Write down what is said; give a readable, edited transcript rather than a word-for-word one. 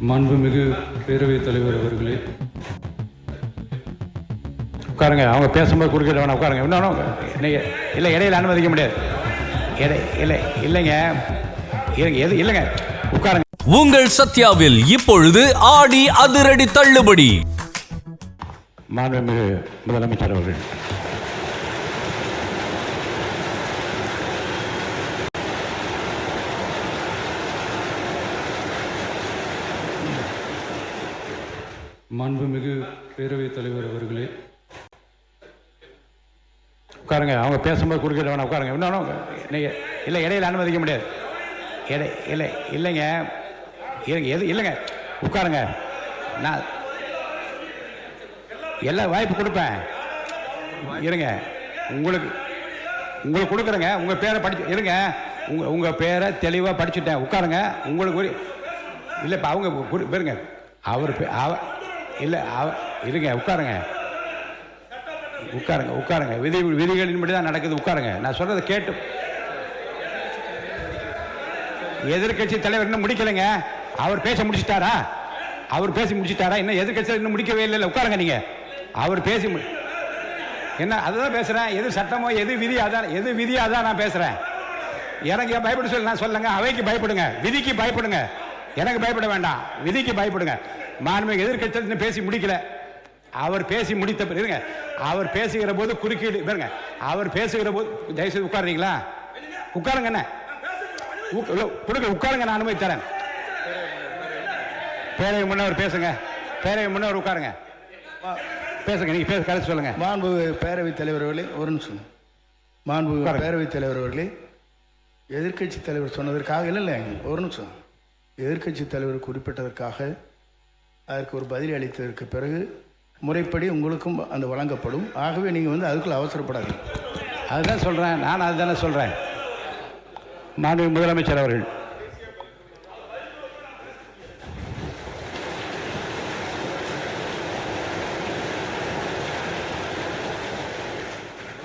மாண்புமிகு பேரவைத் தலைவர் அவர்களே, உட்காருங்க. அவங்க பேசும்போது குறுக்கிட வேணாம், உட்காருங்க. இன்னும் நீங்கள் இல்லை, இடையில அனுமதிக்க முடியாது. இல்லைங்க இல்லைங்க, உட்காருங்க. உங்கள் சத்யாவில் இப்பொழுது ஆடி அதிரடி தள்ளுபடி. மாண்புமிகு முதலமைச்சர் அவர்கள், மாண்புமிகு பேரவைத் தலைவர் அவர்களே, உட்காருங்க. அவங்க பேசும்போது குறுக்கிட வேணாம், உட்காருங்க. இன்னும் நீங்கள் இல்லை, இடையில அனுமதிக்க முடியாது. இல்லைங்க இல்லைங்க, உட்காருங்க. நான் எல்லா வாய்ப்பு கொடுப்பேன். இருங்க, உங்களுக்கு கொடுக்குறேங்க. உங்கள் பேரை படிச்சு இருங்க. உங்கள் பேரை தெளிவாக படிச்சுட்டேன். உட்காருங்க. உங்களுக்கு இல்லை, இப்போ அவங்க பேருங்க. அவர் இல்லை, இருங்க, உட்காருங்க. விதிகளின்படி தான் நடக்குது. உட்காருங்க. நான் சொல்றதை கேட்டு. எதிர்கட்சி தலைவர் இன்னும் முடிக்கலைங்க. அவர் பேச முடிச்சிட்டாரா? இன்னும் எதிர்கட்சி இன்னும் முடிக்கவே இல்லை. உட்காருங்க. நீங்க அவர் பேசி என்ன அதுதான் பேசுறேன். எது சட்டமோ எது விதி அதான் நான் பேசுறேன். எனக்கு பயப்பட சொல்லி நான் சொல்லுங்க. அவைக்கு பயப்படுங்க, விதிக்கு பயப்படுங்க. எனக்கு பயப்பட வேண்டாம், விதிக்கு பயப்படுங்க. மாண்புமிகு எதிர்கட்சி பேசி முடிக்கல. அவர் பேசி முடித்த பிறகு அவர் பேசுகிற போது குறுக்கீடு பாருங்க. அவர் பேசுகிற போது தயவுசெய்து உட்காருறீங்களா? உட்காருங்க. என்ன கொடுங்க, உட்காருங்க. நான் அனுமதி தரேன். பேரவை முன்னவர் பேசுங்க. பேரவை முன்னவர் உட்காருங்க. பேசுங்க. நீங்க பேச கருத்து சொல்லுங்க. மாண்பு பேரவைத் தலைவர் அவர்களே, ஒரு நிமிஷம். மாண்பு பேரவைத் தலைவர் அவர்களே, எதிர்கட்சி தலைவர் சொன்னதற்காக இல்லை, ஒரு நிமிஷம். எதிர்கட்சி தலைவர் குறிப்பிட்டதற்காக அதற்கு ஒரு பதில் அளித்ததற்கு பிறகு முறைப்படி உங்களுக்கும் அந்த வழங்கப்படும். ஆகவே நீங்கள் அதுக்குள்ள அவசரப்படாதீங்க. அதுதான் சொல்கிறேன். நான் அதுதானே சொல்கிறேன். மாண்புமிகு முதலமைச்சர் அவர்கள்,